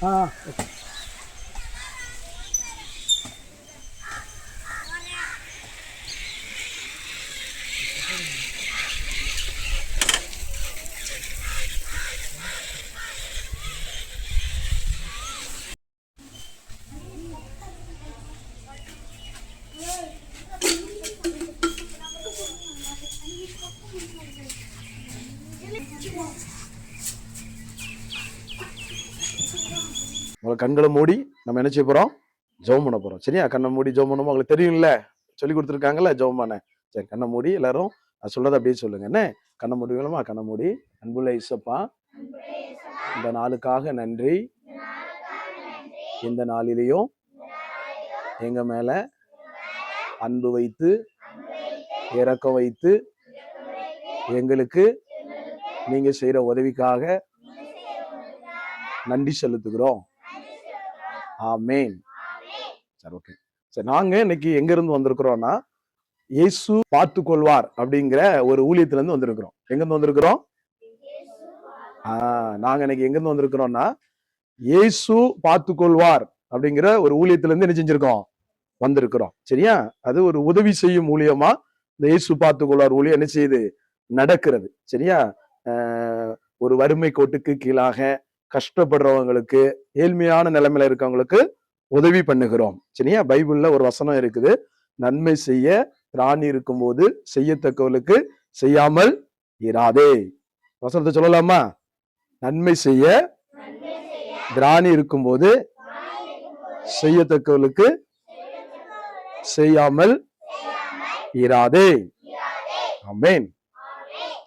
ஆ உங்களை கண்களை மூடி நம்ம என்ன செய்ய போறோம்? ஜெபம் பண்ண போறோம். சரியா? கண்ணை மூடி ஜெபம் பண்ணுமோ உங்களுக்கு தெரியும்ல, சொல்லி கொடுத்துருக்காங்கல்ல ஜெபம் பண்ண. சரி, கண்ணை மூடி எல்லாரும் நான் சொல்றதை அப்படியே சொல்லுங்க. என்ன கண்ணை மூடிங்களா? கண்ணை மூடி. அன்புள்ள இசப்பா, இந்த நாளுக்காக நன்றி. இந்த நாளிலையும் எங்க மேல அன்பு வைத்து இரக்கம் வைத்து எங்களுக்கு நீங்க செய்யற உதவிக்காக நன்றி செலுத்துகிறோம். ஆமேன். சரி, ஓகே. சரி, நாங்க இன்னைக்கு எங்க இருந்து வந்திருக்கிறோம்னா, இயேசு பார்த்து கொள்வார் அப்படிங்கிற ஒரு ஊழியத்துல இருந்து வந்திருக்கிறோம். எங்க இருந்து வந்திருக்கிறோம்? நாங்க இன்னைக்கு எங்க இருந்து வந்திருக்கிறோம்னா, இயேசு பார்த்து கொள்வார் அப்படிங்கிற ஒரு ஊழியத்துல இருந்து என்ன செஞ்சிருக்கோம்? வந்திருக்கிறோம். சரியா? அது ஒரு உதவி செய்யும் ஊழியமா இந்த இயேசு பார்த்து கொள்வார் ஊழியம் என்ன செய்யுது? நடக்கிறது. சரியா? ஒரு வறுமை கோட்டுக்கு கீழாக கஷ்டப்படுறவங்களுக்கு, ஏழ்மையான நிலைமையில இருக்கவங்களுக்கு உதவி பண்ணுகிறோம். சரியா? பைபிள்ல ஒரு வசனம் இருக்குது, நன்மை செய்ய திராணி இருக்கும்போது செய்யத்தக்கவளுக்கு செய்யாமல் இராதே. வசனத்தை சொல்லலாமா? நன்மை செய்ய திராணி இருக்கும்போது செய்யத்தக்கவளுக்கு செய்யாமல் இராதே. ஆமென்.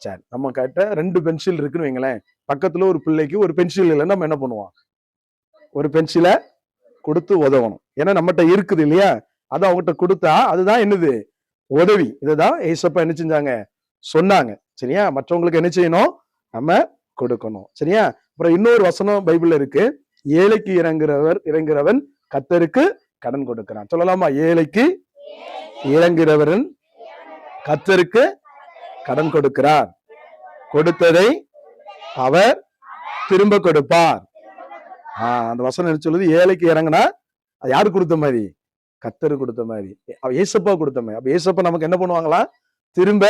சரி, நம்ம கிட்ட 2 பென்சில் இருக்குன்னு வைங்களேன். பக்கத்துல ஒரு பிள்ளைக்கு ஒரு பென்சில் இல்லைன்னா நம்ம என்ன பண்ணுவோம்? ஒரு பென்சிலை கொடுத்து உதவணும். ஏன்னா நம்மகிட்ட இருக்குது இல்லையா? அது அவங்ககிட்ட கொடுத்தா அதுதான் என்னது? உதவி. இதுதான் ஏசப்பா என்ன செஞ்சாங்க? சொன்னாங்க. சரியா? மற்றவங்களுக்கு என்ன செய்யணும்? நம்ம கொடுக்கணும். சரியா? அப்புறம் இன்னொரு வசனம் பைபிள்ல இருக்கு, ஏழைக்கு இறங்குறவன் கர்த்தருக்கு கடன் கொடுக்கிறான். சொல்லலாமா? ஏழைக்கு இறங்குறவன் கர்த்தருக்கு கடன் கொடுக்கிறார், கொடுத்ததை அவர் திரும்ப கொடுப்பார். அந்த வசனம் என்ன சொல்லுது? ஏழைக்கு இறங்குனா அது யாரு கொடுத்த மாதிரி? கர்த்தரு கொடுத்த மாதிரி, ஏசப்பா கொடுத்த மாதிரி. அப்ப ஏசப்பா நமக்கு என்ன பண்ணுவாங்களா? திரும்ப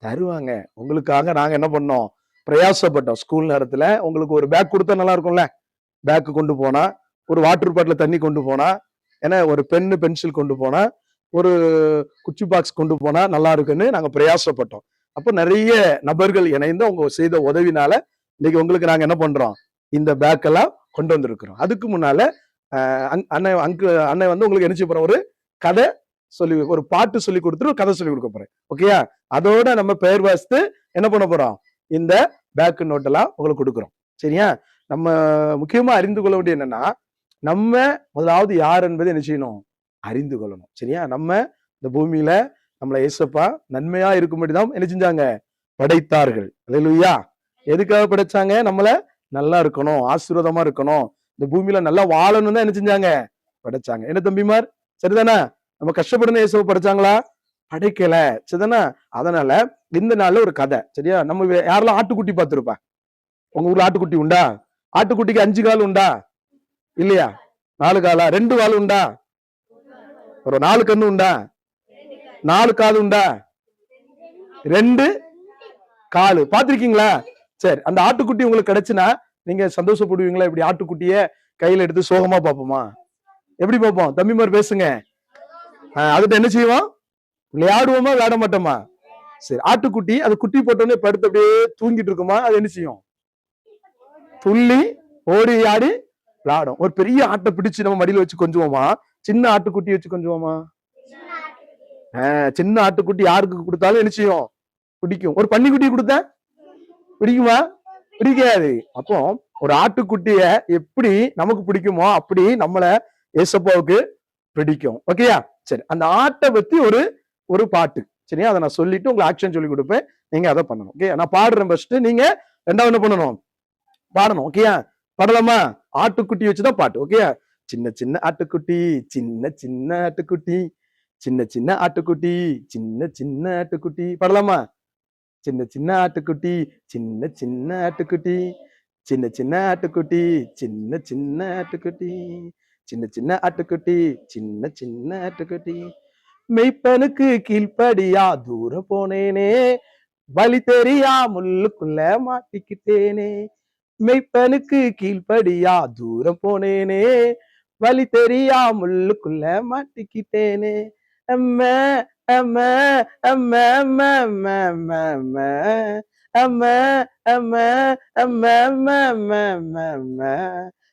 தருவாங்க. உங்களுக்காக நாங்க என்ன பண்ணோம்? பிரயாசப்பட்டோம். ஸ்கூல் நேரத்துல உங்களுக்கு ஒரு பேக் கொடுத்தா நல்லா இருக்கும்ல. பேக் கொண்டு போனா, ஒரு வாட்டர் பாட்டில் தண்ணி கொண்டு போனா, ஏன்னா ஒரு பென்னு பென்சில் கொண்டு போனா, ஒரு குச்சி பாக்ஸ் கொண்டு போனா நல்லா இருக்குன்னு நாங்க பிரயாசப்பட்டோம். அப்போ நிறைய நபர்கள் இணைந்து அவங்க செய்த உதவினால இன்னைக்கு உங்களுக்கு நாங்க என்ன பண்றோம்? இந்த பேக் எல்லாம் கொண்டு வந்திருக்கிறோம். அதுக்கு முன்னால அண்ணன் வந்து உங்களுக்கு என்ன செய்ய போறோம்? ஒரு கதை சொல்லி, ஒரு பாட்டு சொல்லி கொடுத்துட்டு ஒரு கதை சொல்லி கொடுக்க போறேன். ஓகேயா? அதோட நம்ம பெயர் வாசித்து என்ன பண்ண போறோம்? இந்த பேக் நோட் எல்லாம் உங்களுக்கு கொடுக்குறோம். சரியா? நம்ம முக்கியமா அறிந்து கொள்ள வேண்டிய என்னன்னா, நம்ம முதலாவது யார் என்பதை என்ன செய்யணும்? அறிந்து கொள்ளணும். சரியா? நம்ம இந்த பூமியில நம்மள ஏசப்பா நன்மையா இருக்கும்படிதான் என்ன செஞ்சாங்க? படைத்தார்கள். அல்லேலூயா. எதுக்காக படைச்சாங்க? நம்மள நல்லா இருக்கணும், ஆசீர்வாதமா இருக்கணும், இந்த பூமியில நல்லா வாழணும் தான் என்ன செஞ்சாங்க? படைச்சாங்க. என்ன தம்பிமார், சரிதானா? நம்ம கஷ்டப்படணும் ஏசப்பா படைச்சாங்களா? படைக்கல. சரிதானா? அதனால இந்த நாள்ல ஒரு கதை. சரியா? நம்ம யாரெல்லாம் ஆட்டுக்குட்டி பார்த்திருப்பா? உங்க ஊர்ல ஆட்டுக்குட்டி உண்டா? ஆட்டுக்குட்டிக்கு 5 கால் உண்டா? இல்லையா? 4 காலா? 2 கால் உண்டா? ஒரு 4 கண்ணு உண்டா? 4 காது உண்டா? 2 காலு. பாத்திருக்கீங்களா? சரி, அந்த ஆட்டுக்குட்டி உங்களுக்கு கிடைச்சுனா நீங்க சந்தோஷப்படுவீங்களா? இப்படி ஆட்டுக்குட்டிய கையில எடுத்து சோகமா பார்ப்போமா? எப்படி பார்ப்போம்? தம்பிமார் பேசுங்க. அதுக்கு என்ன செய்வோம்? விளையாடுவோமா விளையாட மாட்டோமா? சரி, ஆட்டுக்குட்டி அது குட்டி போட்டோன்னே படுத்து அப்படியே தூங்கிட்டு இருக்குமா? அது என்ன செய்யும்? துள்ளி ஓடி ஆடி விளையாடும். ஒரு பெரிய ஆட்டை பிடிச்சு நம்ம மடியில வச்சு கொஞ்சுவோமா? சின்ன ஆட்டுக்குட்டி வச்சு கொஞ்சுவோமா? சின்ன ஆட்டுக்குட்டி யாருக்கு கொடுத்தாலும் என்ன செய்யும்? பிடிக்கும். ஒரு பன்னிக்குட்டி கொடுத்தா பிடிக்குமா? பிடிக்காது. அப்போ ஒரு ஆட்டுக்குட்டிய எப்படி நமக்கு பிடிக்குமோ அப்படி நம்மள ஏசப்பாவுக்கு பிடிக்கும். ஓகேயா? சரி, அந்த ஆட்டை பத்தி ஒரு பாட்டு. சரியா? அதை நான் சொல்லிட்டு உங்களுக்கு ஆக்ஷன் சொல்லி கொடுப்பேன். நீங்க அதை பண்ணணும். ஓகே? நான் பாடுறேன் ஃபர்ஸ்ட், நீங்க ரெண்டாவது என்ன பண்ணணும்? பாடணும். ஓகேயா? பாடலாமா? ஆட்டுக்குட்டி வச்சுதான் பாட்டு. ஓகேயா? சின்ன சின்ன ஆட்டுக்குட்டி, சின்ன சின்ன ஆட்டுக்குட்டி, சின்ன சின்ன ஆட்டுக்குட்டி, சின்ன சின்ன ஆட்டுக்குட்டி. பாடலாமா? சின்ன சின்ன ஆட்டுக்குட்டி, சின்ன சின்ன ஆட்டுக்குட்டி, சின்ன சின்ன ஆட்டுக்குட்டி, சின்ன சின்ன ஆட்டுக்குட்டி, சின்ன சின்ன ஆட்டுக்குட்டி, சின்ன சின்ன ஆட்டுக்குட்டி. மெய்ப்பனுக்கு கீழ்ப்படியா தூரம் போனேனே, வழி தெரியா முள்ளுக்குள்ள மாட்டிக்கிட்டேனே. மெய்ப்பனுக்கு கீழ்ப்படியா தூரம் போனேனே, வழி தெரியா முள்ளுக்குள்ள மாட்டிக்கிட்டேனே. அம்மா அம்மா அம்மா அம்மா அம்மா அம்மா அம்மா அம்மா அம்மா அம்மா அம்மா அம்மா அம்மா.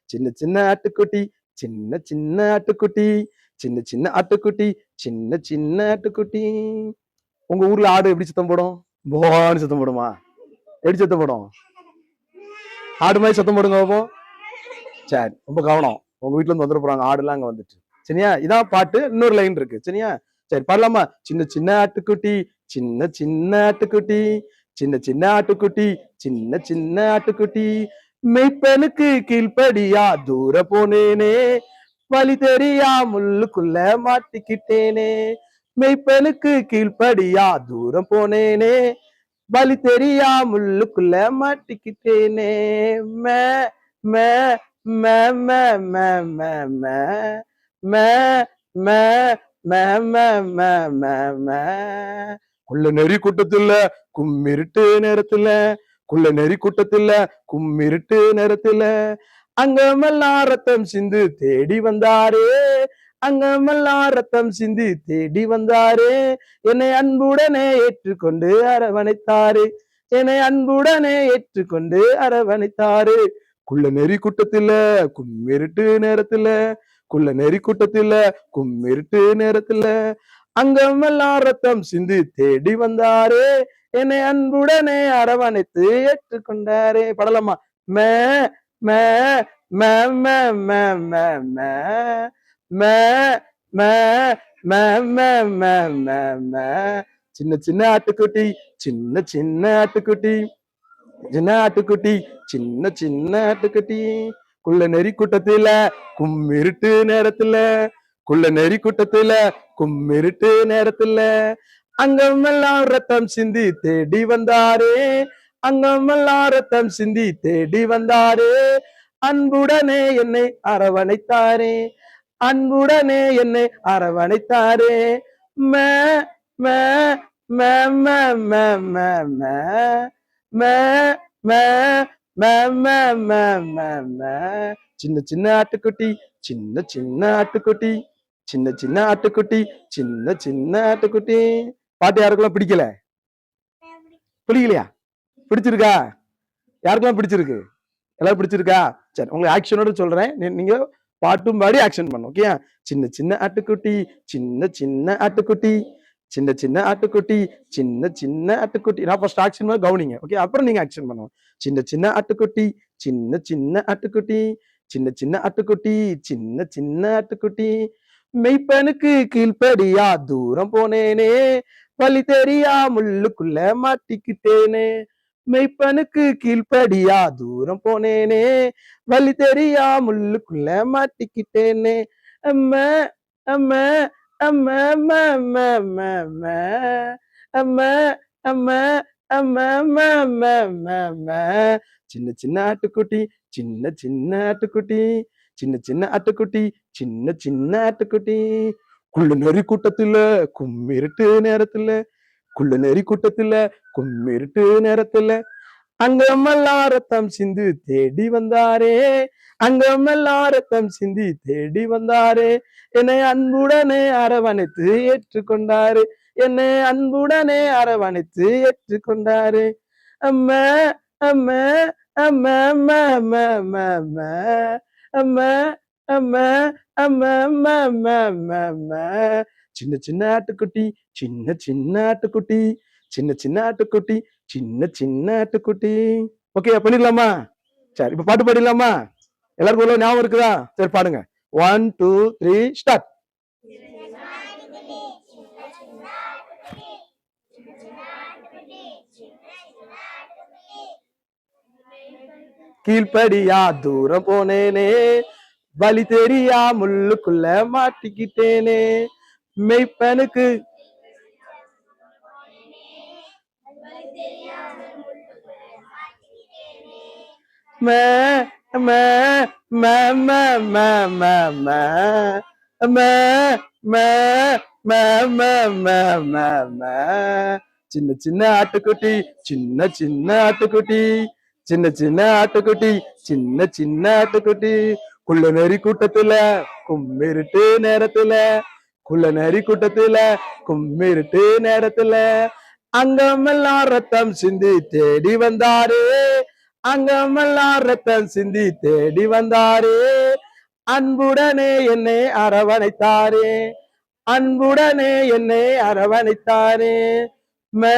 சின்ன சின்ன ஆட்டுக்குட்டி, சின்ன சின்ன ஆட்டுக்குட்டி, சின்ன சின்ன ஆட்டுக்குட்டி, சின்ன சின்ன ஆட்டுக்குட்டி. உங்க ஊர்ல ஆடு எப்படி சத்தம் போடும்? போன்னு சத்தம் போடுமா? எப்படி சத்தம் போடும்? ஆடு மாதிரி சத்தம் போடுங்க பாப்போம். சரி, ரொம்ப கவனம். உங்க வீட்டுல இருந்து வந்துட போறாங்க ஆடுலாம் அங்க வந்துட்டு. சரியா? இதான் பாட்டு. இன்னொரு லைன் இருக்கு. சரியா? சரி, பாடலாமா? சின்ன சின்ன ஆட்டுக்குட்டி, சின்ன சின்ன ஆட்டுக்குட்டி, சின்ன சின்ன ஆட்டுக்குட்டி, சின்ன சின்ன ஆட்டுக்குட்டி. மெய்ப்பனுக்கு கீழ்ப்படியா தூர போனேனே, வழி தெரியா முள்ளுக்குள்ள மாட்டிக்கிட்டேனே. மெய்ப்பனுக்கு கீழ்ப்படியா தூரம் போனேனே, வழி தெரியா முள்ளுக்குள்ள மாட்டிக்கிட்டேனே. மே மே மே மே மே மே மே மே மே மே மே மே மே மே. குள்ள நெறி கூட்டத்துல கும்மிருட்டு நேரத்துல, குள்ள நெறி கூட்டத்துல கும்மிருட்டு நேரத்துல, அங்கமெல்லாம் ரத்தம் சிந்து தேடி வந்தாரே, அங்கமெல்லாம் ரத்தம் சிந்தி தேடி வந்தாரே. என்னை அன்புடனே ஏற்றுக்கொண்டு அரவணைத்தாரு, என்னை அன்புடனே ஏற்றுக்கொண்டு அரவணைத்தாரு. குள்ள நெறி கூட்டத்துல கும்மிருட்டு நேரத்துல, குள்ள நெறி கூட்டத்துல கும்மிருட்டு நேரத்துல, அங்கமெல்லாம் ரத்தம் சிந்து தேடி வந்தாரே, என்னை அன்புடனே அரவணைத்து ஏற்றுக்கொண்டாரே. படலாமா? மே மே மே மே மே மே மே மே மே மே மே மே மே மே. சின்ன சின்ன ஆட்டுக்குட்டி, சின்ன சின்ன ஆட்டுக்குட்டி, சின்ன ஆட்டுக்குட்டி, சின்ன சின்ன ஆட்டுக்குட்டி. குள்ள நெறி கூட்டத்துல கும்மிருட்டு நேரத்துல, குள்ள நெறி கூட்டத்துல கும்மிருட்டு நேரத்துல, அங்கமெல்லாம் ரத்தம் சிந்தி தேடி வந்தாரே, அங்கமெல்லாம் ரத்தம் சிந்தி தேடி வந்தாரே. அன்புடனே என்னை அரவணைத்தாரே, அன்புடனே என்னை அரவணைத்தாரே. மே மே மே மே மே மே மே மே மே மே மே மே மே மே. சின்ன சின்ன ஆட்டுக்குட்டி, சின்ன சின்ன ஆட்டுக்குட்டி, சின்ன சின்ன ஆட்டுக்குட்டி, சின்ன சின்ன ஆட்டுக்குட்டி. பாட்டு யாருக்கெல்லாம் பிடிக்கல? பிடிக்கலையா? பிடிச்சிருக்கா? யாருக்கெல்லாம் பிடிச்சிருக்கு? எல்லாரும் பிடிச்சிருக்கா? சரி, உங்களுக்கு ஆக்ஷனோட சொல்றேன், நீங்க பாட்டும் பாடி ஆக்ஷன் பண்ணும். ஓகே? சின்ன சின்ன ஆட்டுக்குட்டி, சின்ன சின்ன ஆட்டுக்குட்டி, சின்ன சின்ன ஆட்டுக்குட்டி, சின்ன சின்ன ஆட்டுக்குட்டி. நான் ஃபர்ஸ்ட் ஆக்ஷன் மாதிரி கவனிங்க. ஓகே? அப்புறம் நீங்க ஆக்ஷன் பண்ணுவோம். சின்ன சின்ன ஆட்டுக்குட்டி, சின்ன சின்ன ஆட்டுக்குட்டி, சின்ன சின்ன ஆட்டுக்குட்டி, சின்ன சின்ன ஆட்டுக்குட்டி. மெய்ப்பனுக்கு கீழ்ப்படியா தூரம் போனேனே, வழி தெரியா முள்ளுக்குள்ள மாட்டிக்கிட்டேனே. மெய்ப்பனுக்கு கீழ்ப்படியா தூரம் போனேனே, வழி தெரியா முள்ளுக்குள்ள மாட்டிக்கிட்டேனே. அம்மா அம்மா அம்மா அம்மா அம்மா அம்மா அம்மா அம்மா அம்மா அம்மா அம்மா அம்மா அம்மா. சின்ன சின்ன ஆட்டுக்குட்டி, சின்ன சின்ன ஆட்டுக்குட்டி, சின்ன சின்ன ஆட்டுக்குட்டி, சின்ன சின்ன ஆட்டுக்குட்டி. குள்ள நெறி கூட்டத்துல கும்மிருட்டு நேரத்துல, குள்ள நெறி கூட்டத்துல கும்மிருட்டு நேரத்துல, அங்கமெல்லாம் ரத்தம் சிந்து தேடி வந்தாரே, அங்கமெல்லாம் ரத்தம் சிந்தி தேடி வந்தாரே. என்னை அன்புடனே அரவணைத்து ஏற்றுக்கொண்டாரு, என்னை அன்புடனே அரவணைத்து ஏற்றுக்கொண்டாரு. அம்மா அம்மா அம்மா அம்மா அம்மா அம்மா அம்மா அம்மா அம்மா அம்மா அம்மா அம்மா அம்மா. சின்ன சின்ன ஆட்டுக்குட்டி, சின்ன சின்ன ஆட்டுக்குட்டி, சின்ன சின்ன ஆட்டுக்குட்டி, சின்ன சின்ன ஆட்டுக்குட்டி. ஓகே, பண்ணிடலாமா? சரி, இப்ப பாட்டு பாடிடலாமா? எல்லாருக்கும் உள்ள ஞாபகம் இருக்குதா? சரி, பாடுங்க. 1 2 3 ஸ்டார்ட். கீழ்ப்படியா தூரம் போனேனே, வழி தெரியா முள்ளுக்குள்ள மாட்டிக்கிட்டேனே. மெய்ப்பனுக்கு மே மே மே மே மே மே மே மே மே மே மே மே மே மே. சின்ன சின்ன ஆட்டுக்குட்டி, சின்ன சின்ன ஆட்டுக்குட்டி, சின்ன சின்ன ஆட்டுக்குட்டி, சின்ன சின்ன ஆட்டுக்குட்டி, குள்ள நெறி கூட்டத்துல கும்மிருட்டு நேரத்துல, குள்ள நெறி கூட்டத்துல கும்மிருட்டு நேரத்துல, அங்கமெல்லாம் ரத்தம் சிந்தி தேடி வந்தாரு, அங்கமெல்லாம் ரத்தம் சிந்தி தேடி வந்தாரு, அன்புடனே என்னை அரவணைத்தாரே, அன்புடனே என்னை அரவணைத்தாரே. மே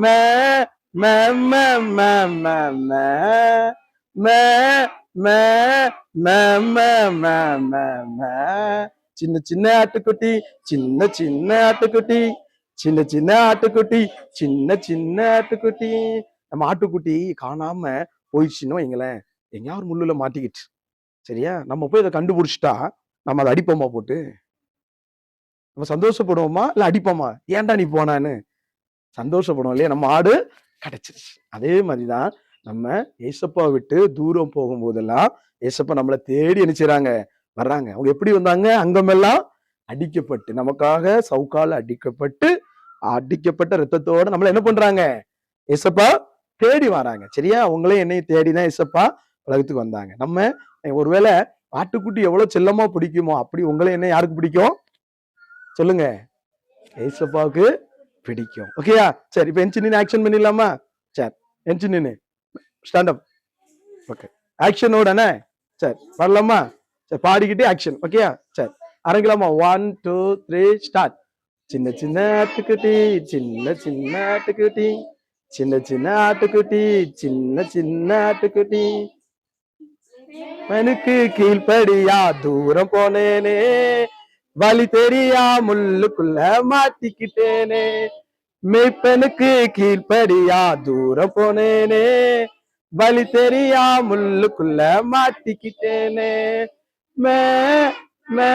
மே மே மே மே மே மே மே மே மே மே மே மே மே. சின்ன சின்ன ஆட்டுக்குட்டி, சின்ன சின்ன ஆட்டுக்குட்டி, சின்ன சின்ன ஆட்டுக்குட்டி, சின்ன சின்ன ஆட்டுக்குட்டி. நம்ம ஆட்டுக்குட்டி காணாம போயிடுச்சுன்னு வைங்களேன், எங்கேயா ஒரு முள்ளுல மாட்டிக்கிட்டு, சரியா, நம்ம போய் அதை கண்டுபிடிச்சிட்டா நம்ம அதை அடிப்போமா போட்டு? நம்ம சந்தோஷப்படுவோமா இல்ல அடிப்போமா? ஏன்டா நீ போனான்னு சந்தோஷப்படுவோம் இல்லையா? நம்ம ஆடு கிடைச்சிருச்சு. அதே மாதிரிதான் நம்ம ஏசப்பா விட்டு தூரம் போகும்போதெல்லாம் ஏசப்பா நம்மளை தேடி அனுப்பிச்சுறாங்க, வர்றாங்க. அவங்க எப்படி வந்தாங்க? அங்கமெல்லாம் அடிக்கப்பட்டு, நமக்காக சவுக்கால அடிக்கப்பட்டு, அடிக்கப்பட்ட ரத்தத்தோட நம்மள என்ன பண்றாங்க? ஏசப்பா தேடி வராங்க. சரியா? அவங்களே என்னையும் தேடிதான் ஏசப்பா உலகத்துக்கு வந்தாங்க. நம்ம ஒருவேளை ஆட்டுக்குட்டி எவ்வளவு செல்லமா பிடிக்குமோ அப்படி உங்களை என்ன யாருக்கு பிடிக்கும் சொல்லுங்க? ஏசப்பாவுக்கு பிடிக்கும். ஓகேயா? சரி, இப்ப என்ச்சு நின்று ஆக்ஷன் பண்ணிடலாமா? சரி, என்ச்சு நின்று ஸ்டாண்ட் அப். ஓகே, ஆக்ஷனோடனே சரி வரலாமா? சரி, பாடிக்கிட்டு ஆக்ஷன். ஓகேயா? சரி, ஆரம்பிக்கலாமா? 1 2 3 ஸ்டார்ட். சின்ன சின்ன ஆட்டுக்குட்டி, சின்ன சின்ன ஆட்டுக்குட்டி, சின்ன சின்ன ஆட்டுக்குட்டி, சின்ன சின்ன ஆட்டுக்குட்டி, எனக்கு கீழ்படியா தூரம் போனேனே, வழி தெரியா முள்ளுக்குள்ள மாட்டிக்கிட்டேனே, மெய்ப்பனுக்கு கீழ்படியா தூரம் போனேனே, வழி தெரியா முள்ளுக்குள்ள மாட்டிக்கிட்டேனே. மே மே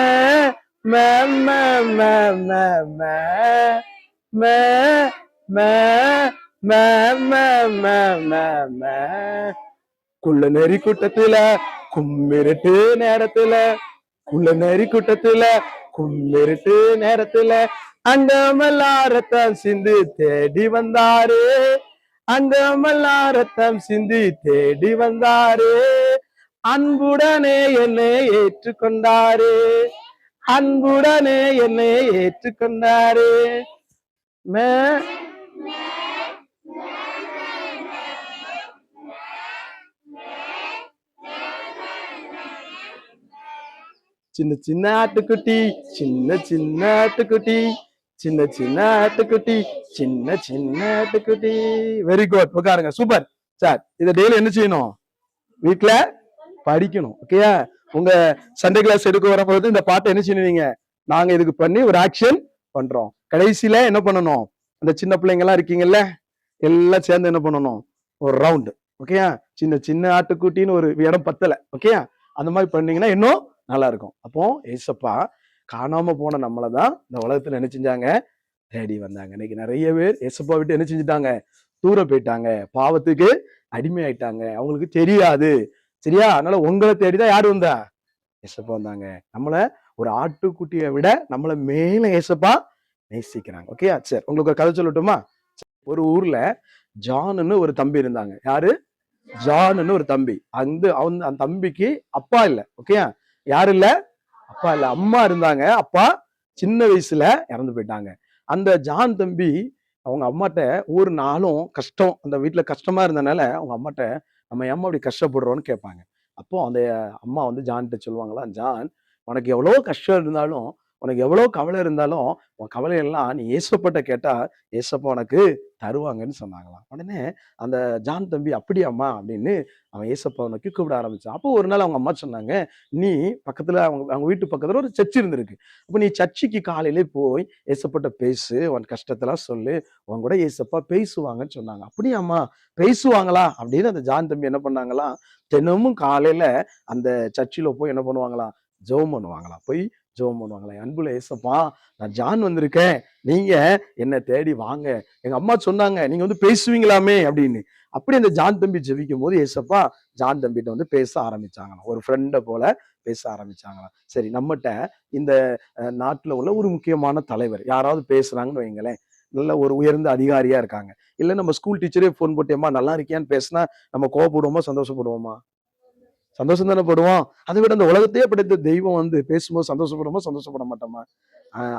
மே மே மே மே மே மே மே மே மே மே மே மே. குள்ள நெறி கூட்டத்துல கும்மிருட்டு நேரத்துல, குள்ள நெறி கூட்டத்துல கும்மிருட்டு நேரத்துல, அங்கமெல்லாம் ரத்தம் சிந்து தேடி வந்தாரு, அங்கமெல்லாம் ரத்தம் சிந்தி தேடி வந்தாரு, அன்புடனே என்னை ஏற்றுக்கொண்டாரு, அன்புடனே என்னை ஏற்றுக்கொண்டாரு. மே சின்ன சின்ன ஆட்டுக்குட்டி, சின்ன சின்ன ஆட்டுக்குட்டி, சின்ன சின்ன ஆட்டுக்குட்டி, சின்ன சின்ன ஆட்டுக்குட்டி. வெரி குட், உட்காருங்க. Super sir. இதை டெய்லி என்ன செய்யணும்? வீட்டுல படிக்கணும். ஓகேயா? உங்க சண்டே கிளாஸ் எடுக்க வரும்போது இந்த பாட்டை என்ன செய்வீங்க? நாங்க இதுக்கு பண்ணி ஒரு ஆக்ஷன் பண்றோம். கடைசியில என்ன பண்ணணும்? அந்த சின்ன பிள்ளைங்க எல்லாம் இருக்கீங்கல்ல, எல்லாம் சேர்ந்து என்ன பண்ணணும்? ஒரு ரவுண்டு. ஓகேயா? சின்ன சின்ன ஆட்டுக்குட்டின்னு ஒரு இடம் பத்தல. ஓகேயா? அந்த மாதிரி பண்ணீங்கன்னா இன்னும் நல்லா இருக்கும். அப்போ ஏசப்பா காணாம போன நம்மளைதான் இந்த உலகத்துல என்ன செஞ்சாங்க? தேடி வந்தாங்க. இன்னைக்கு நிறைய பேர் ஏசப்பா விட்டு என்ன செஞ்சுட்டாங்க? தூரம் போயிட்டாங்க, பாவத்துக்கு அடிமை ஆயிட்டாங்க, அவங்களுக்கு தெரியாது. சரியா? அதனால உங்களை தேடிதான் யாரு வந்தா? ஏசப்பா வந்தாங்க. நம்மள ஒரு ஆட்டுக்குட்டியை விட நம்மள மேல ஏசப்பா நேசிக்கிறாங்க. ஓகேயா? சரி, உங்களுக்கு ஒரு கதை சொல்லட்டுமா? ஒரு ஊர்ல ஜான்னு ஒரு தம்பி இருந்தாங்க. யாரு? ஜான்னு ஒரு தம்பி. அந்த தம்பிக்கு அப்பா இல்ல. ஓகேயா? யாரு இல்ல? அப்பா இல்ல, அம்மா இருந்தாங்க. அப்பா சின்ன வயசுல இறந்து போயிட்டாங்க. அந்த ஜான் தம்பி அவங்க அம்மாட்ட ஒரு நாளும் கஷ்டம், அந்த வீட்டுல கஷ்டமா இருந்தனால அவங்க அம்மாட்ட நம்ம ஏம்மா அப்படி கஷ்டப்படுறோம்னு கேட்பாங்க. அப்போ அந்த அம்மா வந்து ஜான்கிட்ட சொல்லுவாங்களா, ஜான், உனக்கு எவ்வளவு கஷ்டம் இருந்தாலும், உனக்கு எவ்வளவு கவலை இருந்தாலும், உன் கவலையெல்லாம் நீ ஏசப்பட்ட கேட்டா ஏசப்பா உனக்கு தருவாங்கன்னு சொன்னாங்களாம். உடனே அந்த ஜான் தம்பி அப்படியாம்மா அப்படின்னு அவன் ஏசப்பா உனக்கு கூப்பிட ஆரம்பிச்சான். அப்போ ஒரு நாள் அவங்க அம்மா சொன்னாங்க, நீ பக்கத்துல அவங்க வீட்டு பக்கத்துல ஒரு சர்ச் இருந்திருக்கு, அப்ப நீ சர்ச்சுக்கு காலையிலே போய் ஏசப்பட்ட பேசு, உன் கஷ்டத்தெல்லாம் சொல்லு, உன் கூட ஏசப்பா பேசுவாங்கன்னு சொன்னாங்க. அப்படியாம்மா பேசுவாங்களா அப்படின்னு அந்த ஜான் தம்பி என்ன பண்ணாங்களா, தினமும் காலையில அந்த சர்ச்சில் போய் என்ன பண்ணுவாங்களாம்? ஜெபம் பண்ணுவாங்களாம். போய் ஜெபம் பண்ணுவாங்களே, அன்புள்ள ஏசப்பா, நான் ஜான் வந்திருக்கேன், நீங்க என்ன தேடி வாங்க, எங்க அம்மா சொன்னாங்க நீங்க வந்து பேசுவீங்களாமே அப்படின்னு. அப்படி அந்த ஜான் தம்பி ஜெபிக்கும் போது ஏசப்பா ஜான் தம்பிட்ட வந்து பேச ஆரம்பிச்சாங்களாம். ஒரு ஃப்ரெண்டை போல பேச ஆரம்பிச்சாங்களாம். சரி, நம்மகிட்ட இந்த நாட்டுல உள்ள ஒரு முக்கியமான தலைவர் யாராவது பேசுறாங்கன்னு வைங்களேன், நல்ல ஒரு உயர்ந்த அதிகாரியா இருக்காங்க, இல்ல நம்ம ஸ்கூல் டீச்சரே போன் போட்டேம்மா நல்லா இருக்கியான்னு பேசினா நம்ம கோவப்படுவோமா சந்தோஷப்படுவோமா? சந்தோஷம் தானே படுவோம். அதை விட அந்த உலகத்தையே படைத்த தெய்வம் வந்து பேசும்போது சந்தோஷப்படுமா சந்தோஷப்பட மாட்டோமா?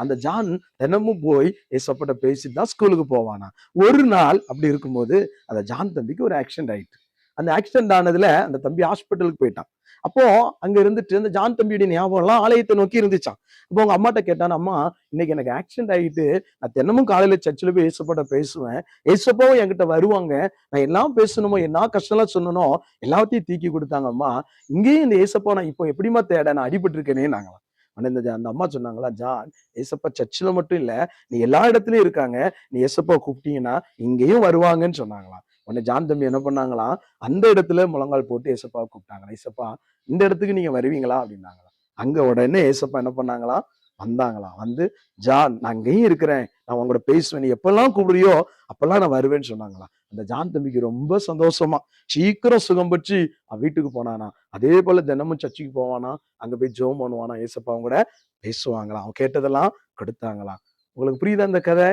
அந்த ஜான் தினமும் போய் ஏசப்பாட்ட பேசிட்டு தான் ஸ்கூலுக்கு போவானா. ஒரு நாள் அப்படி இருக்கும்போது அந்த ஜான் தம்பிக்கு ஒரு ஆக்சிடென்ட் ஆயிட்டு. அந்த ஆக்சிடென்ட் ஆனதுல அந்த தம்பி ஹாஸ்பிட்டலுக்கு போயிட்டான். அப்போ அங்க இருந்துட்டு அந்த ஜான் தம்பியுடைய ஞாபகம் எல்லாம் ஆலயத்தை நோக்கி இருந்துச்சான். அப்போ அவங்க அம்மாட்ட கேட்டான், அம்மா இன்னைக்கு எனக்கு ஆக்சிடென்ட் ஆகிட்டு, நான் தினமும் காலையில சர்ச்சில் போய் ஏசப்பாட்ட பேசுவேன், ஏசப்பாவும் என்கிட்ட வருவாங்க, நான் எல்லாம் பேசணுமோ என்ன கஷ்டம்லாம் சொன்னனோ எல்லாத்தையும் தூக்கி கொடுத்தாங்க அம்மா, இங்கேயும் இந்த ஏசப்பா நான் இப்போ எப்படிமா தேட, நான் அடிபட்டு இருக்கேனே நாங்களாம். அந்த அம்மா சொன்னாங்களா, ஜான் ஏசப்பா சர்ச்சில் மட்டும் இல்ல, நீ எல்லா இடத்துலயும் இருக்காங்க, நீ ஏசப்பா கூப்பிட்டீங்கன்னா இங்கேயும் வருவாங்கன்னு சொன்னாங்களாம். உடனே ஜான் தம்பி என்ன பண்ணாங்களாம், அந்த இடத்துல முழங்கால் போட்டு ஏசப்பா கூப்பிட்டாங்களா, ஏசப்பா இந்த இடத்துக்கு நீங்க வருவீங்களா அப்படின்னாங்களாம். அங்க உடனே ஏசப்பா என்ன பண்ணாங்களாம், வந்தாங்களாம். வந்து ஜான் நான் அங்கேயும் இருக்கிறேன், நான் உங்களோட பேசுவேன், நீ எப்பெல்லாம் கூப்பிடுறியோ அப்பெல்லாம் நான் வருவேன்னு சொன்னாங்களாம். அந்த ஜான் தம்பிக்கு ரொம்ப சந்தோஷமா சீக்கிரம் சுகம் பற்றி அவன் வீட்டுக்கு போனானா. அதே போல தினமும் சர்ச்சுக்கு போவானா, அங்க போய் ஜெபம் பண்ணுவானா, ஏசப்பா அவங்க கூட பேசுவாங்களாம், அவன் கேட்டதெல்லாம் கொடுத்தாங்களாம். உங்களுக்கு புரியுதா இந்த கதை?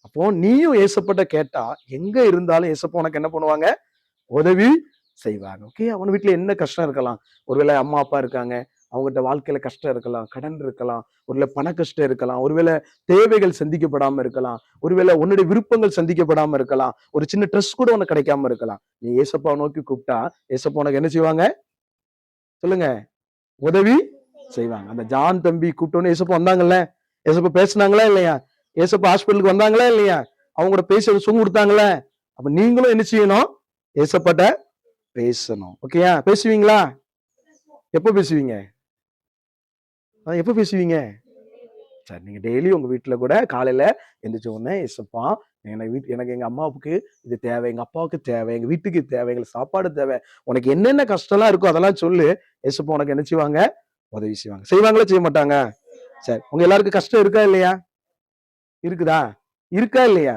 அப்போ நீயும் ஏசப்பட்ட கேட்டா எங்க இருந்தாலும் ஏசப்பா உனக்கு என்ன பண்ணுவாங்க, உதவி செய்வாங்க. ஓகே, அவன் வீட்டுல என்ன கஷ்டம் இருக்கலாம், ஒருவேளை அம்மா அப்பா இருக்காங்க, அவங்ககிட்ட வாழ்க்கையில கஷ்டம் இருக்கலாம், கடன் இருக்கலாம், ஒருவேளை பண கஷ்டம் இருக்கலாம், ஒருவேளை தேவைகள் சந்திக்கப்படாம இருக்கலாம், ஒருவேளை உன்னுடைய விருப்பங்கள் சந்திக்கப்படாம இருக்கலாம், ஒரு சின்ன ட்ரெஸ் கூட உனக்கு கிடைக்காம இருக்கலாம். நீ ஏசப்பா நோக்கி கூப்பிட்டா ஏசப்பா உனக்கு என்ன செய்வாங்க சொல்லுங்க, உதவி செய்வாங்க. அந்த ஜான் தம்பி கூப்பிட்டோன்னு ஏசப்பா வந்தாங்கல்ல, ஏசப்பா பேசினாங்களா இல்லையா, ஏசப்பா ஹாஸ்பிட்டலுக்கு வந்தாங்களா இல்லையா, அவங்க கூட பேசி சுகம் கொடுத்தாங்களே. அப்ப நீங்களும் என்ன செய்யணும், ஏசப்பாட்ட பேசணும். ஓகேயா, பேசுவீங்களா? எப்ப பேசுவீங்க? எப்ப பேசுவீங்க? சரி, நீங்க டெய்லி உங்க வீட்டுல கூட காலையில எந்திரிச்ச உடனே ஏசப்பா எனக்கு எங்க அம்மாவுக்கு இது தேவை, எங்க அப்பாவுக்கு தேவை, எங்க வீட்டுக்கு தேவை, எங்களுக்கு சாப்பாடு தேவை, உனக்கு என்னென்ன கஷ்டம்லாம் இருக்கோ அதெல்லாம் சொல்லு, ஏசப்பா உனக்கு என்ன செய்வாங்க, உதவி செய்வாங்க. செய்வாங்களா செய்ய மாட்டாங்க? சரி, உங்க எல்லாருக்கும் கஷ்டம் இருக்கா இல்லையா? இருக்குதா? இருக்கா இல்லையா?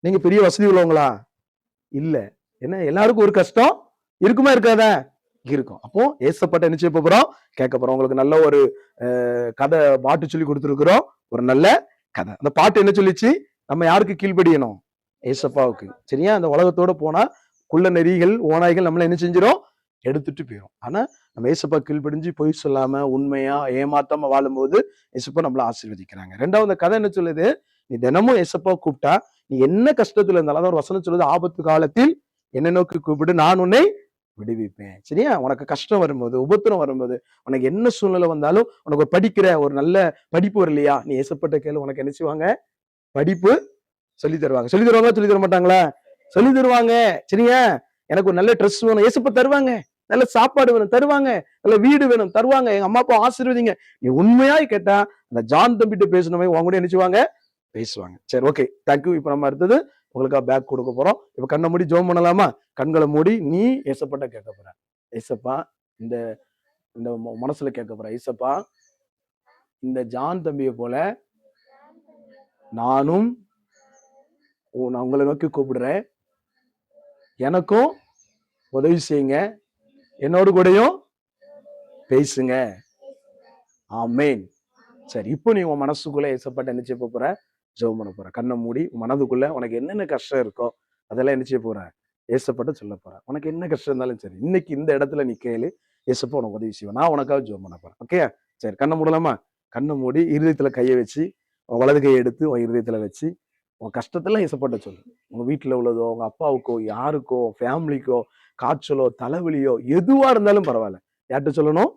நீங்க பெரிய வசதி உள்ளவங்களா? இல்ல. என்ன எல்லாருக்கும் ஒரு கஷ்டம் இருக்குமா இருக்காதா? இருக்கும். அப்போ ஏசப்பட்ட என்ன செய்ய போறோம், கேட்க போறோம். உங்களுக்கு நல்ல ஒரு கதை பாட்டு சொல்லி கொடுத்துருக்குறோம், ஒரு நல்ல கதை. அந்த பாட்டு என்ன சொல்லிச்சு, நம்ம யாருக்கு கீழ்ப்படியணும், ஏசப்பாவுக்கு. சரியா? அந்த உலகத்தோட போனா குள்ள நெறிகள் ஓநாய்கள் நம்மள என்ன செஞ்சிடும், எடுத்துட்டு போயிடும். ஆனா நம்ம ஏசப்பா கீழ்ப்படிஞ்சு பொய் சொல்லாம உண்மையா ஏமாத்தாம வாழும்போது ஏசப்பா நம்மள ஆசீர்வதிக்கிறாங்க. ரெண்டாவது கதை என்ன சொல்லுது, நீ தினமும் ஏசப்பா கூப்பிட்டா நீ என்ன கஷ்டத்துல இருந்தாலும், அதான் ஒரு வசனம் சொல்லுது, ஆபத்து காலத்தில் என்ன நோக்கி கூப்பிட்டு நான் உன்னை விடுவிப்பேன். சரியா? உனக்கு கஷ்டம் வரும்போது, உபத்திரம் வரும்போது, உனக்கு என்ன சூழ்நிலை வந்தாலும், உனக்கு படிக்கிற ஒரு நல்ல படிப்பு வரலையா, நீ ஏசப்பட்ட கேளு, உனக்கு என்ன செய்வாங்க, படிப்பு சொல்லி தருவாங்க. சொல்லி தருவாங்க, சொல்லி தர மாட்டாங்களா? சொல்லி தருவாங்க. சரியா? எனக்கு ஒரு நல்ல ட்ரெஸ் வேணும், ஏசப்பா தருவாங்க. நல்ல சாப்பாடு வேணும் தருவாங்க, நல்ல வீடு வேணும் தருவாங்க, எங்க அம்மா அப்பா ஆசீர்வதிங்க. நீ உண்மையாய் கேட்டா அந்த ஜான் தம்பிட்டு பேசணுமே உங்க கூட நினைச்சுவாங்க, பேசுவாங்க. சரி, ஓகே, தேங்க்யூ. இப்ப நம்ம அடுத்தது உங்களுக்கா பேக் கொடுக்க போறோம். இப்ப கண்ணை மூடி ஜெபம் பண்ணலாமா? கண்களை மூடி நீ ஏசப்பட்ட கேட்க போற, ஏசப்பா இந்த இந்த மனசுல கேட்க போற, ஏசப்பா இந்த ஜான் தம்பியை போல நானும் நான் உங்களை நோக்கி கூப்பிடுறேன், எனக்கும் உதவி செய்யுங்க, என்னோடு கூடயும் பேசுங்க. ஆமேன். சரி, இப்போ நீ உன் மனசுக்குள்ள ஏசப்பட்ட என்ன செய்ய போற, ஜெபம் பண்ண போற. கண்ணை மூடி மனதுக்குள்ள உனக்கு என்னென்ன கஷ்டம் இருக்கோ அதெல்லாம் என்ன செய்ய போற, ஏசப்பட்ட சொல்ல போற. உனக்கு என்ன கஷ்டம் இருந்தாலும் சரி, இன்னைக்கு இந்த இடத்துல நீ கேளு, ஏசப்பா உனக்கு உதவி செய்வேன், நான் உனக்காக ஜெபம் பண்ண போறேன். ஓகே, சரி, கண்ணை மூடலாமா? கண்ணை மூடி இருதயத்துல கையை வச்சு, உன் வலது கையை எடுத்து உன் இருதயத்துல வச்சு உன் கஷ்டத்தெல்லாம் ஏசப்பட்ட சொல்லு. உங்க வீட்டுல உள்ளதோ, உங்க அப்பாவுக்கோ, யாருக்கோ, ஃபேமிலிக்கோ, காய்ச்சலோ, தலைவலியோ, எதுவா இருந்தாலும் பரவாயில்ல, யார்கிட்ட சொல்லணும்,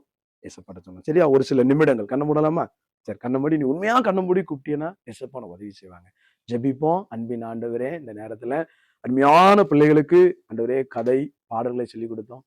ஏசப்பட்ட சொல்லணும். சரியா? ஒரு சில நிமிடங்கள் கண்ணை மூடலாமா? சரி, கண்ணை மூடி நீ உண்மையா கண்ணை மூடி கூப்பிட்டீங்கன்னா ஏசப்பா உனக்கு உதவி செய்வாங்க. ஜெபிப்போம். அன்பின் ஆண்டவரே, இந்த நேரத்துல அருமையான பிள்ளைகளுக்கு ஆண்டவரே கதை பாடல்களை சொல்லி கொடுத்தோம்.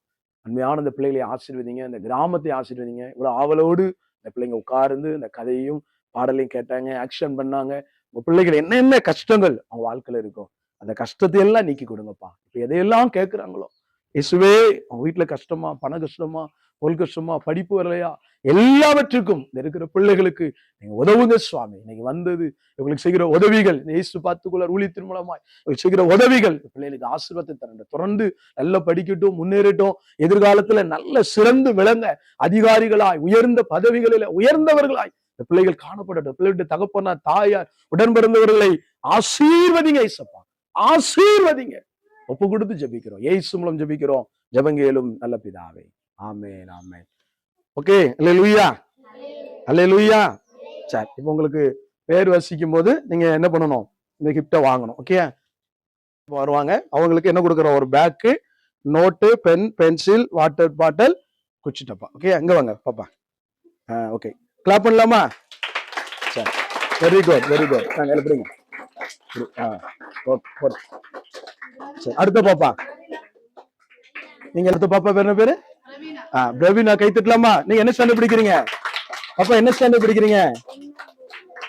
அருமையான இந்த பிள்ளைகளை ஆசீர்வதிங்க, இந்த கிராமத்தை ஆசீர்வதிங்க. இவ்வளவு ஆவலோடு இந்த பிள்ளைங்க உட்கார்ந்து இந்த கதையும் பாடலையும் கேட்டாங்க, ஆக்ஷன் பண்ணாங்க. உங்க பிள்ளைகள் என்னென்ன கஷ்டங்கள் அவங்க வாழ்க்கையில இருக்கும், அந்த கஷ்டத்தை எல்லாம் நீக்கி கொடுங்கப்பா. இப்ப எதையெல்லாம் கேட்கிறாங்களோ இயேசுவே, அவங்க வீட்டுல கஷ்டமா, பண கஷ்டமா, உங்களுக்கு சும்மா படிப்பு வரலையா, எல்லாவற்றுக்கும் இருக்கிற பிள்ளைகளுக்கு நீங்க உதவுங்க சுவாமி. இன்னைக்கு வந்தது இவங்களுக்கு செய்கிற உதவிகள், இயேசு பார்த்துக்கொள்ள ஊழியத்தின் மூலமாய் செய்கிற உதவிகள் பிள்ளைகளுக்கு ஆசீர்வாதத்தை தரணும். தொடர்ந்து நல்லா படிக்கட்டும், முன்னேறட்டும், எதிர்காலத்துல நல்ல சிறந்து விளங்க, அதிகாரிகளாய் உயர்ந்த பதவிகளில உயர்ந்தவர்களாய் இந்த பிள்ளைகள் காணப்படட்டும். பிள்ளைகளுடைய தகப்பனா தாயார் உடன் பிறந்தவர்களை ஆசீர்வதிங்க இயேசப்பா, ஆசீர்வதிங்க. ஒப்பு கொடுத்து ஜெபிக்கிறோம், இயேசு மூலம் ஜெபிக்கிறோம், ஜெபங்கேலும் நல்ல பிதாவே. ஆமென், ஆமென். ஓகே, அல்லேலூயா, அல்லேலூயா. சரி, இப்போ உங்களுக்கு பேர் வசிக்கும் போது நீங்க என்ன பண்ணணும், இந்த கிஃப்டை வாங்கணும். ஓகே, வருவாங்க, அவங்களுக்கு என்ன கொடுக்குறோம், ஒரு bag, note, pen, pencil, water bottle, குச்சி டப்பா. ஓகே, அங்க வாங்க பாப்பா. ஓகே, கிளாப் பண்ணலாமா? சரி, வெரி குட், வெரி குட். நாங்க எழுப்புறீங்க. சரி, அடுத்த பாப்பா. நீங்க அடுத்த பாப்பா பேர் என்ன பேரு? பிரவீனா. கை தட்டலாமா? நீங்க என்ன ஸ்டாண்டர்ட் படிக்கிறீங்க பாப்பா? என்ன ஸ்டாண்டர்ட் படிக்கிறீங்க?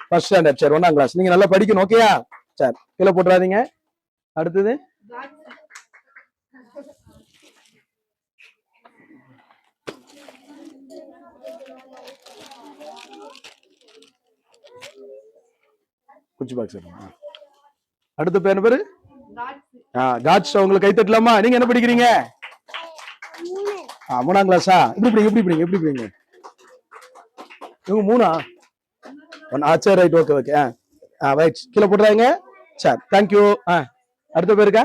First standard. சரி, 1ஆம் கிளாஸ். நீங்க நல்லா படிக்கணும். ஓகேயா? சரி, கீழே போட்டுறாதீங்க. அடுத்தது குச்சி பாக்ஸ். அடுத்த பேர் என்ன பேரு? காட்ஸ். உங்களுக்கு கை தட்டலாமா? நீங்க என்ன படிக்கிறீங்க? 3ஆம் கிளாஸா? எப்படி படிங்க, எப்படி படிங்க, எப்படி படிங்க? இவங்க 3ஆ? சரி, ரைட், ஓகே, ஓகே. ரைட், கீழே போட்டுறாங்க. சரி, தேங்க்யூ. அடுத்த பேருக்கா?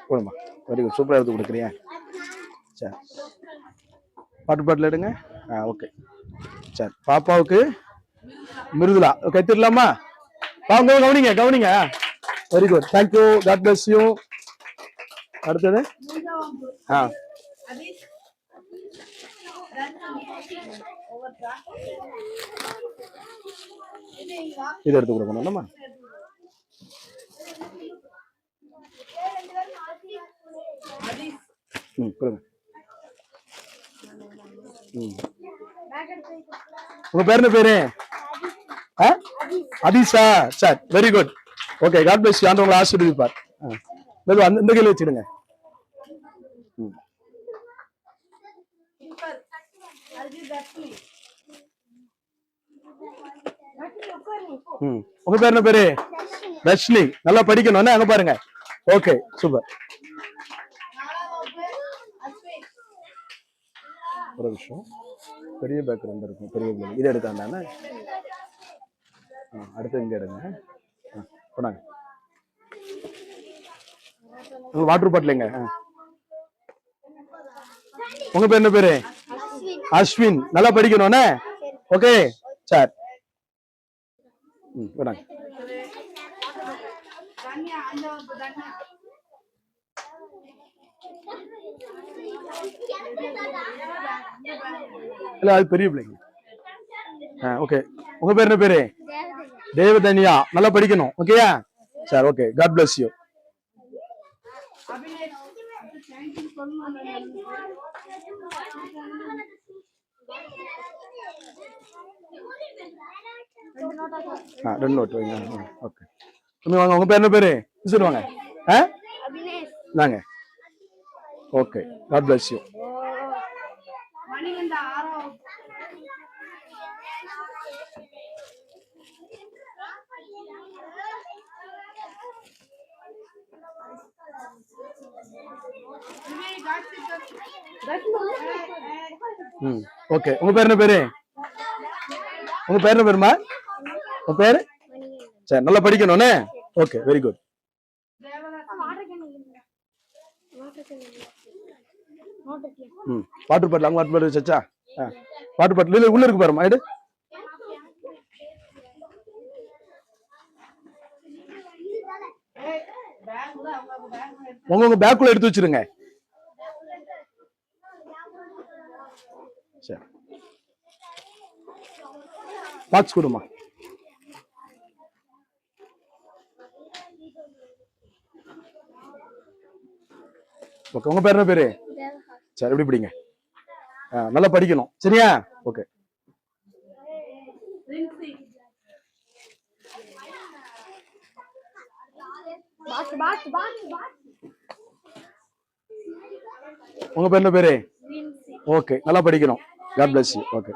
போடுமா, வெரி குட், சூப்பரா எடுத்து கொடுக்குறீங்க. சரி, பாட்டு பாட்டில் எடுங்க. ஓகே, சரி. பாப்பாவுக்கு மிருதுலா. கத்திடலாமா? வாங்க, கவனிங்க, கவனிங்க. Very good, thank you, God bless you. அடுத்தது இது எடுத்து கொடுக்கணும்மா. கொடுங்க. உங்க பேர் என்ன பேரு? அதீஷா. சரி, very good, okay, God bless you. ஆண்டவங்களை ஆசீர்வதிப்பார். இந்த கையில வச்சிடுங்க. உங்க பேர் என்ன பேரு? ரஷ்மி. நல்லா படிக்கணும், அங்க பாருங்க. Okay, super. ஒரு விஷயம், பெரிய பேக்ரவுண்ட் இருக்கும், பெரிய இது எடுத்தாங்க. அடுத்து இங்க எடுங்க. போனாங்க வாட்டர் பாட்டிலுங்க. உங்க பேர் என்ன பேரு? அஸ்வின். நல்லா படிக்கணும். ஓகே, சரி. போனாங்க. இல்ல, அது பெரிய பிள்ளைங்க. ஓகே, உங்க பேர் என்ன பேரு? தேவதனியா. நல்லா படிக்கணும். ஓகேயா? சரி, ஓகே, காட் பிளஸ் யூ. ரெண்டு நோட் வைங்க. ஓகே, வாங்க. உங்க பேர் என்ன பேரு? வாங்க. நாங்க. Okay, God bless you. Okay, உங்க பேர் என்ன பேரு? உங்க பேர் என்ன பேருமா? உங்க பேரு? சரி, நல்லா படிக்கணும். Okay, very good. Water bottle அங்க வாட்டர் பாட்டில் வச்சா? வாட்டர் பாட்டில் உள்ள இருக்கு பாருமா. எடு. உங்க பேக்குள்ள எடுத்து வச்சிருங்க. சரி, பாக்ஸ் கொடுமா. ஓகே, உங்க பேர் என்ன பேரு? சரி, எப்படி படிங்க. நல்லா படிக்கணும். சரியா? ஓகே. உங்க பேர் என்ன பேரு? ஓகே, நல்லா படிக்கணும். God bless you. ஓகே.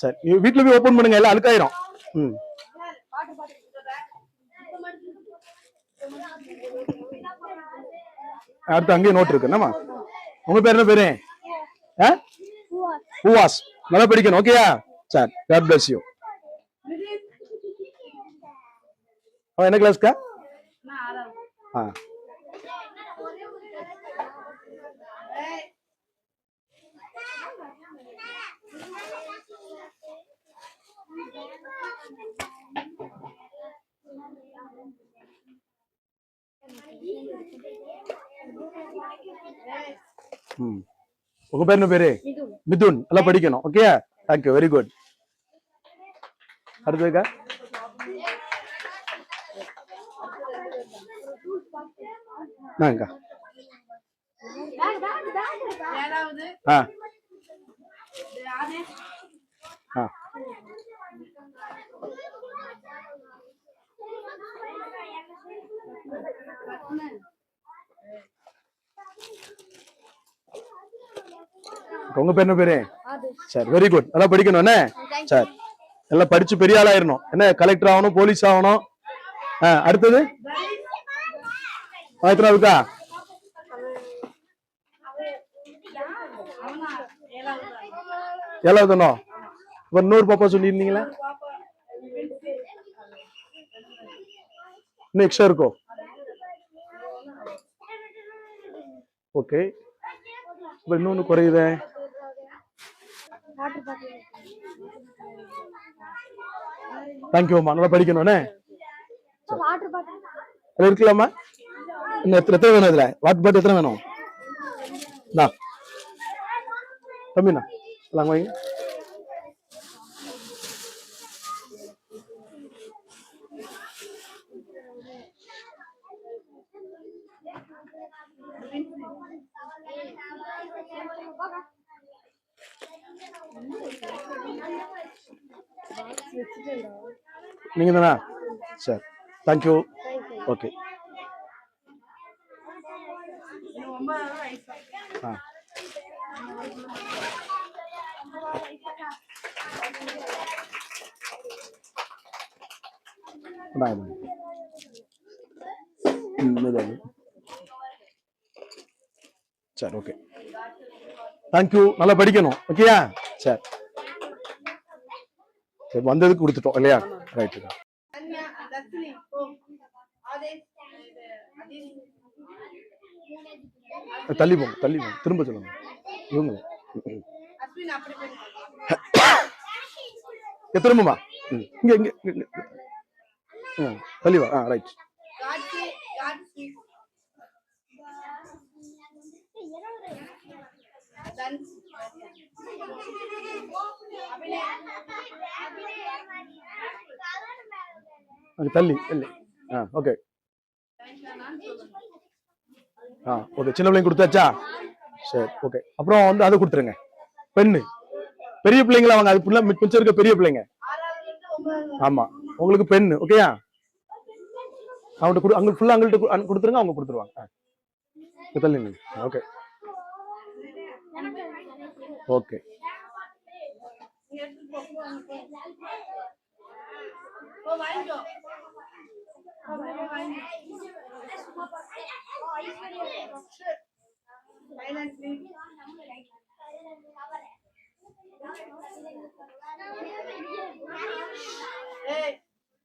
சரி, வீட்டுல போய் ஓபன் பண்ணுங்க, எல்லாம் அழுக்காயிரும். அடுத்து அங்கேயே நோட் இருக்கு. என்னமா உங்க பேர் என்ன பேரு? பூவாஸ். நல்லா படிக்கணும். ஓகேயா? சரி, காட் பிளஸ் யூ. என்ன கிளாஸ்க்கா? உங்க பேர் என்ன பேரு? மிதுன். நல்லா படிக்கணும். Okay, thank you, very good. அடுத்ததுக்கா? உங்க பேர் என்ன பேரு? சரி, வெரி குட். நல்லா படிக்கணும். என்ன? சரி, எல்லாம் படிச்சு பெரிய ஆளாயிரணும். என்ன, கலெக்டர் ஆகணும், போலீஸ் ஆகணும். அடுத்தது எத்தனாவதுக்கா? 7வது. இன்னொரு பாப்பா சொல்லியிருந்தீங்களா? இன்னும் எக்ஸ்ட்ரா இருக்கோ? ஓகே, இன்னொன்னு குறையுதே. தேங்க்யூமா, நல்லா படிக்கணும். இருக்கலாமா? இன்னும் எத்தனை வேணும்? இதுல வாட்டர் பாட்டில் எத்தனை வேணும்? தம்பிண்ணா எல்லாம் வாங்க. நீங்க தானா? சரி, தேங்க்யூ. ஓகே. சரி, ஓகே, தேங்க்யூ. நல்லா படிக்கணும். ஓகேயா? சரி, வந்ததுக்கு கொடுத்துட்டோம் இல்லையா? ரைட். தள்ளி போங்க, தள்ளி போங்க, திரும்ப சொல்லுங்க. இவங்க திரும்பமா இங்க இங்க தள்ளி வா. ரைட். தள்ளி தள்ளி. ஓகே. ஓகே, சின்ன பிள்ளைங்க கொடுத்தாச்சா? சரி, ஓகே. அப்புறம் வந்து அதை கொடுத்துருங்க, பெண்ணு. பெரிய பிள்ளைங்களா வாங்க, அது ஃபுல்லா மிச்சம் இருக்க பெரிய பிள்ளைங்க. ஆமா, உங்களுக்கு பெண்ணு. ஓகேயா? அவங்கள்ட்ட அங்க ஃபுல்லா அவங்கள்ட்ட கொடுத்துருங்க, அவங்க கொடுத்துருவாங்க. தள்ளி. Okay, okay.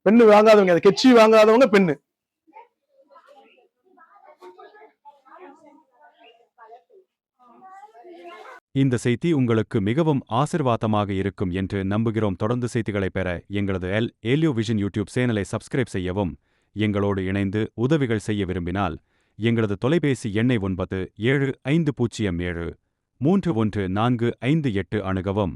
பெண்ணு வாங்காதவங்க, கெச்சி வாங்காதவங்க பெண்ணு. இந்த செய்தி உங்களுக்கு மிகவும் ஆசிர்வாதமாக இருக்கும் என்று நம்புகிறோம். தொடர்ந்து செய்திகளை பெற எங்களது ஏலியோ விஷன் யூடியூப் சேனலை சப்ஸ்கிரைப் செய்யவும். எங்களோடு இணைந்து உதவிகள் செய்ய விரும்பினால் எங்களது தொலைபேசி எண்ணை 9750731458 அணுகவும்.